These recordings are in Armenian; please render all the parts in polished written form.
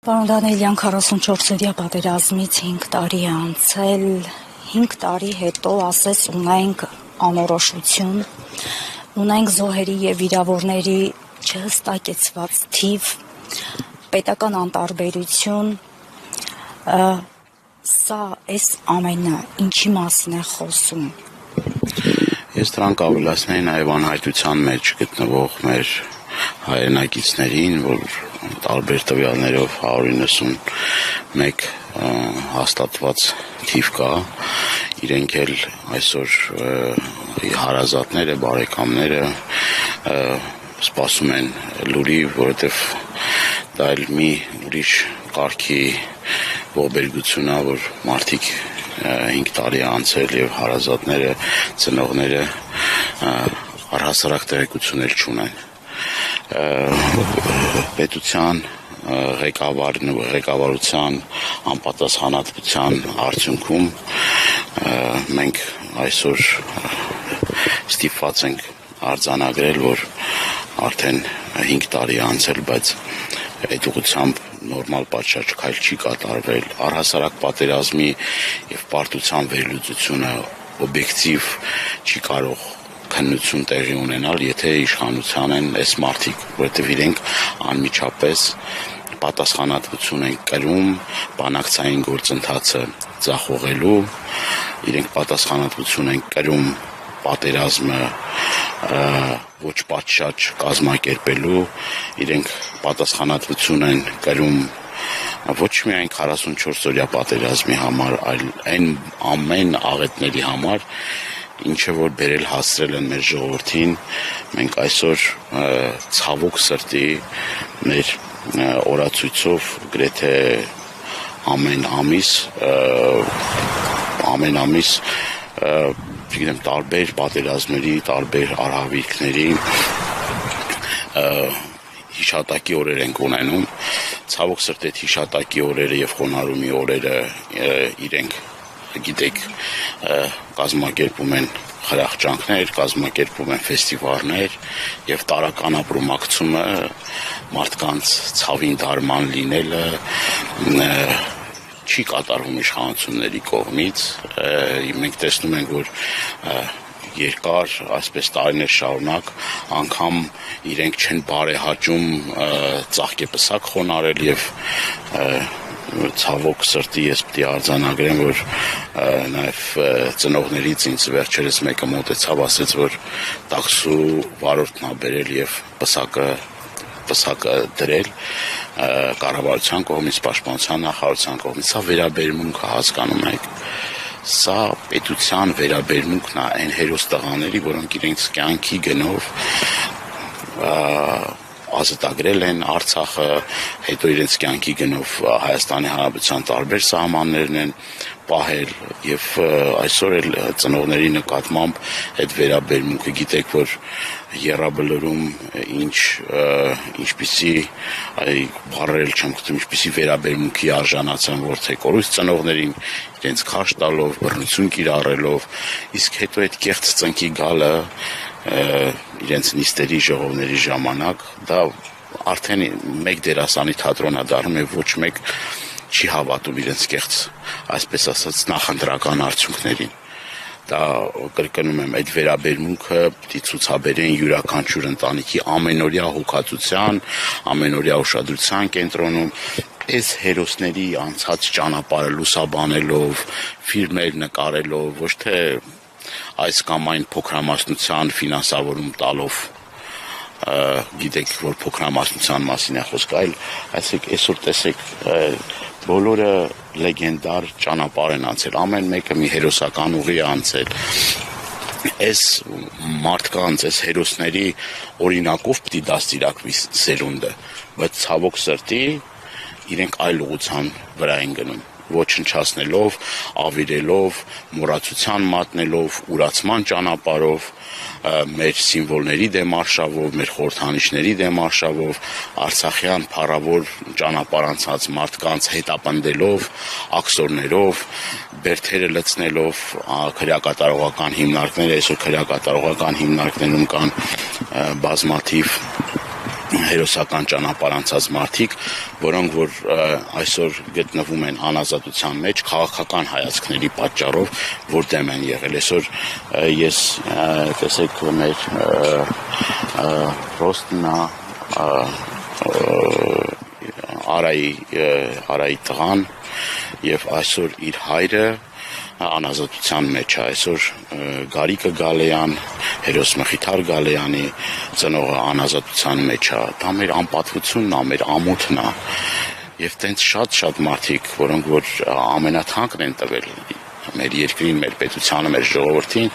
Պարոն Դանիելյան, 44-օրյա պատերազմից 5 տարի է անցել, 5 տարի հետո ասես ունենք անորոշություն, ունենք զոհերի և վիրավորների չհստակեցված թիվ, պետական անտարբերություն, սա այս ամենը ինչի մասին է խոսում։ Ես դրանք ավելացնեի նաև անհայտության մեջ գտնվող մեր հայրենակիցներին, որ տարբեր տվյալներով 191 հաստատված թիվ կա, իրենք էլ այսօր հարազատները, բարեկամները սպասում են լուրի, որովհետև դա էլ մի ուրիշ կարգի ողբերգություն է, որ մարդիկ 5 տարի անցել և հարազատները, ծնողները առհասարակ տեղեկություններ չունեն։ Պետության ղեկավարության անպատասխանատվության արդյունքում մենք այսօր ստիպված ենք արձանագրել, որ արդեն 5 տարի անցել, բայց այդ ուղղությամբ նորմալ պատշաճ քայլ չի կատարվել։ Առհասարակ պատերազմի և պարտության վերլուծությունը օբյեկտիվ չի կարող քննություն տեղի ունենալ, եթե իշխանության են այս մարդիկ, որովհետև իրենք անմիջապես պատասխանատվություն են կրում բանակցային գործընթացը ձախողելու, իրենք պատասխանատվություն են կրում պատերազմը ոչ պատշաճ կազմակերպելու, իրենք պատասխանատվություն են կրում ոչ միայն 44-օրյա պատերազմի համար, այլ այն ամեն աղետների համար, ինչը որ բերել հասցրել են մեր ժողովրդին, մենք այսօր ցավոք սրտի մեր օրացույցով գրեթե ամեն ամիս տարբեր պատերազմների, տարբեր արհավիրքների հիշատակի օրեր ենք ունենում, ցավոք սրտի այդ հիշատակի օրերը և խոնարհումի օրերը իրենք գիտեք, կազմակերպում են խրախճանքներ, կազմակերպում են ֆեստիվալներ և տարրական ապրումակցումը մարդկանց ցավին դարման լինելը չի կատարվում իշխանությունների կողմից։ Մենք տեսնում ենք, որ երկար, այսպես տարիներ շարունակ անգամ իրենք չեն բարեհաճում ծաղկեպսակ խոնարհել և ցավոք սրտի ես պիտի արձանագրեմ, որ նաև ծնողներից ինձ վերջերս մեկը մոտեցավ, ասեց, որ տաքսու վարորդն ա բերել և պսակը դրել կառավարության կողմից, պաշտպանության նախարարության կողմից, սա վերաբերմունք է, հասկանում եք, սա պետության վերաբերմունքն է այն հերոս տղաների, որոնք իրենց կյանքի գնով ազատագրել են Արցախը, հետո իրենց կյանքի գնով Հայաստանի Հանրապետության տարբեր սահմաններն են պահել և այսօր էլ ծնողների նկատմամբ այդ վերաբերմունքը, գիտեք, որ Եռաբլուրում ինչպիսի բառեր չեմ գտնում, ինչպիսի վերաբերմունքի արժանացան որդեկորույս ծնողներին, իրենց քաշ տալով, բռնություն կիրառելով, իսկ հետո այդ կեղծ ծնկի գալը իրենց նիստերի ժողովների ժամանակ, դա արդեն մեկ դերասանի թատրոն է դառնում և ոչ մեկ չի հավատում իրենց կեղծ, այսպես ասած, նախընտրական արդյունքներին։ Դա կրկնում եմ, այդ վերաբերմունքը պիտի ցուցաբերեն յուրաքանչյուր ընտանիքի ամենօրյա հոգացության, ամենօրյա ուշադրության կենտրոնում, այս հերոսների անցած ճանապարհը լուսաբանելով, ֆիլմեր նկարելով, ոչ թե այս կամ այն փոքրամասնության ֆինանսավորում տալով, գիտեք, որ փոքրամասնության մասին է խոսքը, այլ այսօր տեսեք, բոլորը լեգենդար ճանապարհ են անցել, ամեն մեկը մի հերոսական ուղի է անցել, այս մարդկանց, այս հերոսների օրինակով պիտի դաստիարակվի սերունդը, բայց ցավոք սրտի իրենք այլ ուղղության վրա են գնում, ոչնչացնելով, ավիրելով, մոռացության մատնելով, ուրացման ճանապարհով, մեր սիմվոլների դեմ արշավով, մեր խորհրդանիշների դեմ արշավով, արցախյան փառավոր ճանապարհ անցած մարդկանց հետապնդելով, աքսորներով, բերդերը լցնելով, քրեակատարողական հիմնարկներ, այսօր քրեակատարողական հիմնարկներում կան բազմաթիվ հերոսական ճանապարհ անցած մարդիկ, որոնք որ այսօր գտնվում են անազատության մեջ քաղաքական հայացքների պատճառով, որ դեմ են եղել։ Այսօր ես տեսեք մեր Ռոստնա Արայի տղան եւ այսօր իր հայրը անազատության մեջ է։ Այսօր Գարիկը Գալեյան, հերոս Մխիթար Գալեյանի ծնողը անազատության մեջ է։ Դա մեր անպատվությունն է, մեր ամոթն է։ Եվ տենց շատ մարդիկ, որոնք որ ամենաթանկն են տվել մեր երկրին, մեր պետությանը, մեր ժողովրդին,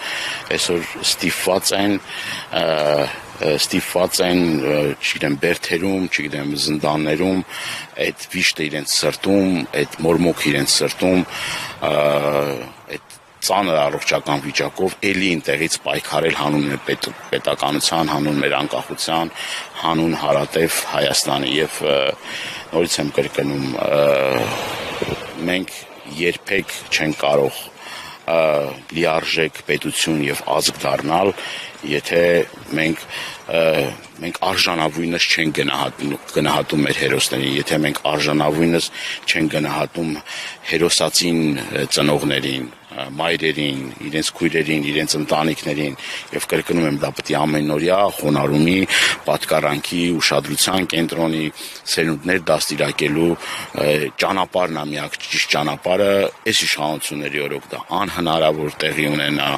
այսօր ստիպված են, չգիտեմ, բերդերում, չգիտեմ, զնդաններում, այդ վիշտը իրենց սրտում, այդ մորմոքը իրենց սրտում, այդ ծանր առողջական վիճակով էլի ինտեղից պայքարել հանուն մեր պետականության, հանուն մեր անկախության, հանուն հարատև Հայաստանի եւ նորից եմ կրկնում, մենք երբեք չենք կարող լիարժեք պետություն եւ ազգ դառնալ, եթե մենք արժանավույնս չենք գնահատում մեր հերոսներին, եթե մենք արժանավույնս չենք գնահատում հերոսացին ծնողներին, մայրերին, իրենց քույրերին, իրենց ընտանիքներին եւ կրկնում եմ, դա պետք է ամենօրյա խոնարհումի, պատկառանքի, ուշադրության կենտրոնի, սերունդներ դաստիարակելու ճանապարհն է, միակ ճիշտ ճանապարհը, այս իշխանությունների օրոք դա անհնարավոր տեղի ունենա,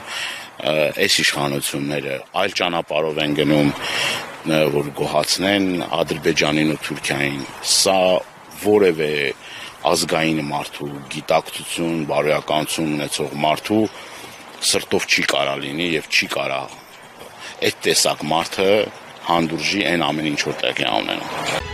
այս իշխանությունները այլ ճանապարհով են գնում, որ գոհացնեն Ադրբեջանին ու Թուրքիային, սա որևէ ազգային մարդու, գիտակցություն, բարոյականություն ունեցող մարդու սրտով չի կարա լինի եւ չի կարա այդ տեսակ մարդը հանդուրժի այն ամեն ինչ որ տեղի ունենում։